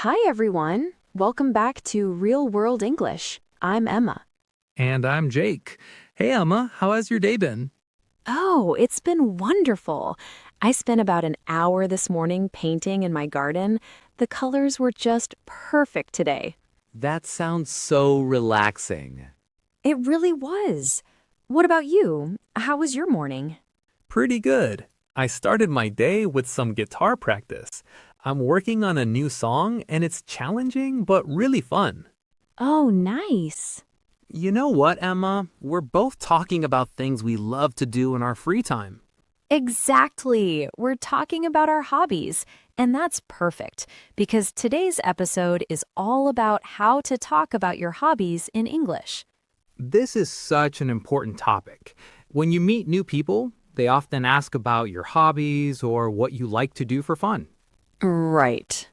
Hi, everyone. Welcome back to Real World English. I'm Emma. And I'm Jake. Hey, Emma, how has your day been? Oh, it's been wonderful. I spent about an hour this morning painting in my garden. The colors were just perfect today. That sounds so relaxing. It really was. What about you? How was your morning? Pretty good. I started my day with some guitar practice. I'm working on a new song and it's challenging but really fun. Oh, nice. You know what, Emma? We're both talking about things we love to do in our free time. Exactly. We're talking about our hobbies. And that's perfect because today's episode is all about how to talk about your hobbies in English. This is such an important topic. When you meet new people, they often ask about your hobbies or what you like to do for fun. Right.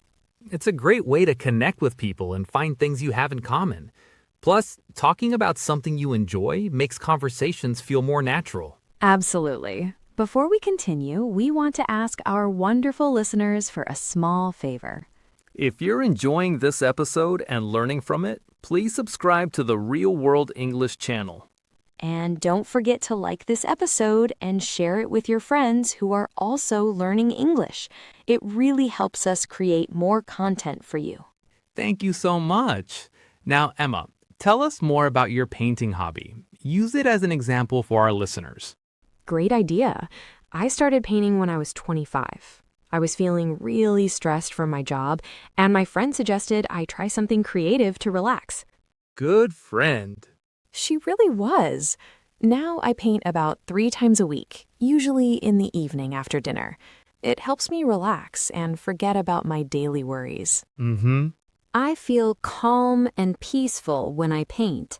It's a great way to connect with people and find things you have in common. Plus, talking about something you enjoy makes conversations feel more natural. Absolutely. Before we continue, we want to ask our wonderful listeners for a small favor. If you're enjoying this episode and learning from it, please subscribe to the Real World English channel. And don't forget to like this episode and share it with your friends who are also learning English. It really helps us create more content for you. Thank you so much. Now, Emma, tell us more about your painting hobby. Use it as an example for our listeners. Great idea. I started painting when I was 25. I was feeling really stressed from my job, and my friend suggested I try something creative to relax. Good friend. She really was. Now I paint about 3 times a week, usually in the evening after dinner. It helps me relax and forget about my daily worries. I feel calm and peaceful when I paint.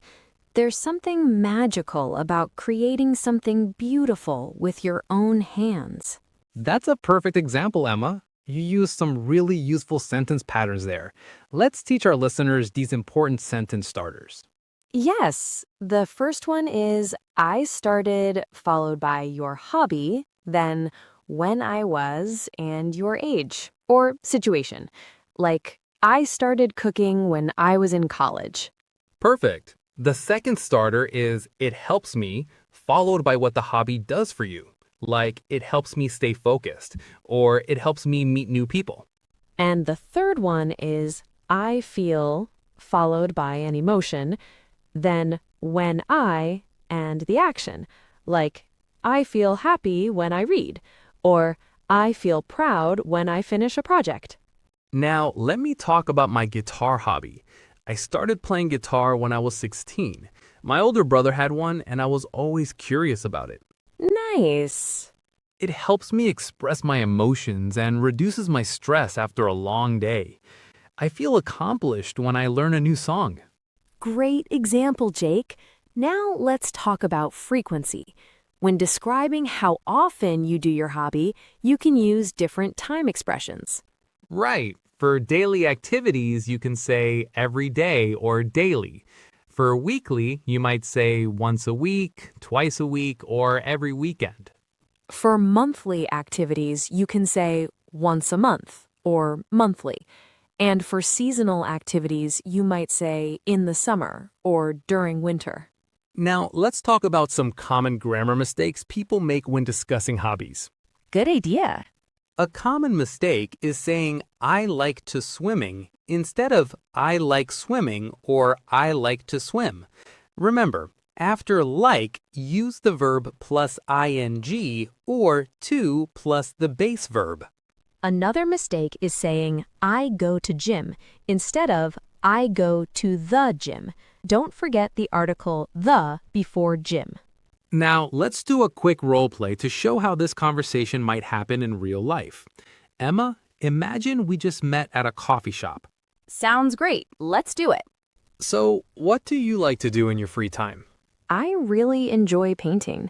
There's something magical about creating something beautiful with your own hands. That's a perfect example, Emma. You used some really useful sentence patterns there. Let's teach our listeners these important sentence starters. Yes, the first one is I started, followed by your hobby, then when I was, and your age or situation. Like, I started cooking when I was in college. Perfect. The second starter is it helps me, followed by what the hobby does for you. Like, it helps me stay focused, or it helps me meet new people. And the third one is I feel, followed by an emotion, then when I, and the action. Like, I feel happy when I read, or I feel proud when I finish a project. Now, let me talk about my guitar hobby. I started playing guitar when I was 16. My older brother had one, and I was always curious about it. Nice. It helps me express my emotions and reduces my stress after a long day. I feel accomplished when I learn a new song. Great example, Jake. Now let's talk about frequency. When describing how often you do your hobby, you can use different time expressions. Right. For daily activities, you can say every day or daily. For weekly, you might say once a week, twice a week, or every weekend. For monthly activities, you can say once a month or monthly. And for seasonal activities, you might say in the summer or during winter. Now, let's talk about some common grammar mistakes people make when discussing hobbies. Good idea. A common mistake is saying I like to swimming instead of I like swimming or I like to swim. Remember, after like, use the verb plus ing or to plus the base verb. Another mistake is saying I go to gym instead of I go to the gym. Don't forget the article the before gym. Now, let's do a quick role play to show how this conversation might happen in real life. Emma, imagine we just met at a coffee shop. Sounds great. Let's do it. So, what do you like to do in your free time? I really enjoy painting.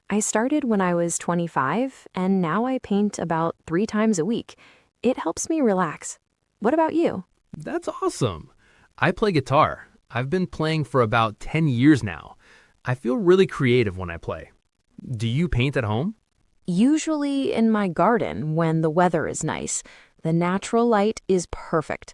I started when I was 25, and now I paint about 3 times a week. It helps me relax. What about you? That's awesome. I play guitar. I've been playing for about 10 years now. I feel really creative when I play. Do you paint at home? Usually in my garden when the weather is nice. The natural light is perfect.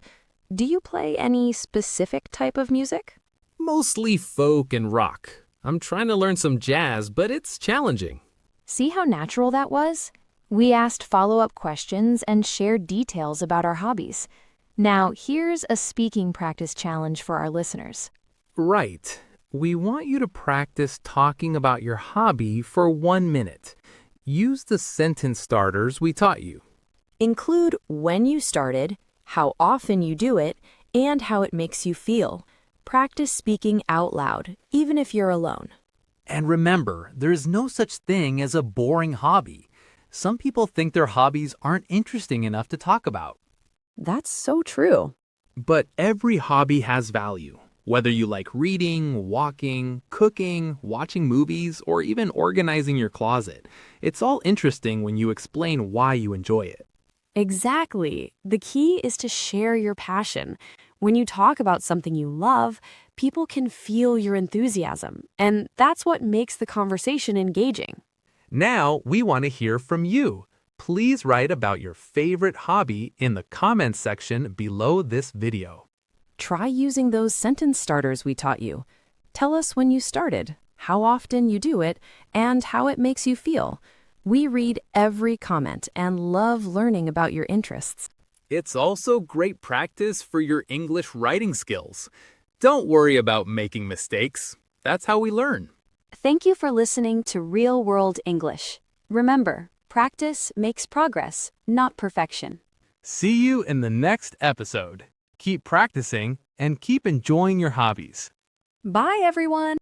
Do you play any specific type of music? Mostly folk and rock. I'm trying to learn some jazz, but it's challenging. See how natural that was? We asked follow-up questions and shared details about our hobbies. Now, here's a speaking practice challenge for our listeners. Right. We want you to practice talking about your hobby for 1 minute. Use the sentence starters we taught you. Include when you started, how often you do it, and how it makes you feel. Practice speaking out loud, even if you're alone. And remember, there's no such thing as a boring hobby. Some people think their hobbies aren't interesting enough to talk about. That's so true. But every hobby has value. Whether you like reading, walking, cooking, watching movies, or even organizing your closet, it's all interesting when you explain why you enjoy it. Exactly. The key is to share your passion. When you talk about something you love, people can feel your enthusiasm, and that's what makes the conversation engaging. Now, we want to hear from you. Please write about your favorite hobby in the comments section below this video. Try using those sentence starters we taught you. Tell us when you started, how often you do it, and how it makes you feel. We read every comment and love learning about your interests. It's also great practice for your English writing skills. Don't worry about making mistakes. That's how we learn. Thank you for listening to Real World English. Remember, practice makes progress, not perfection. See you in the next episode. Keep practicing and keep enjoying your hobbies. Bye, everyone!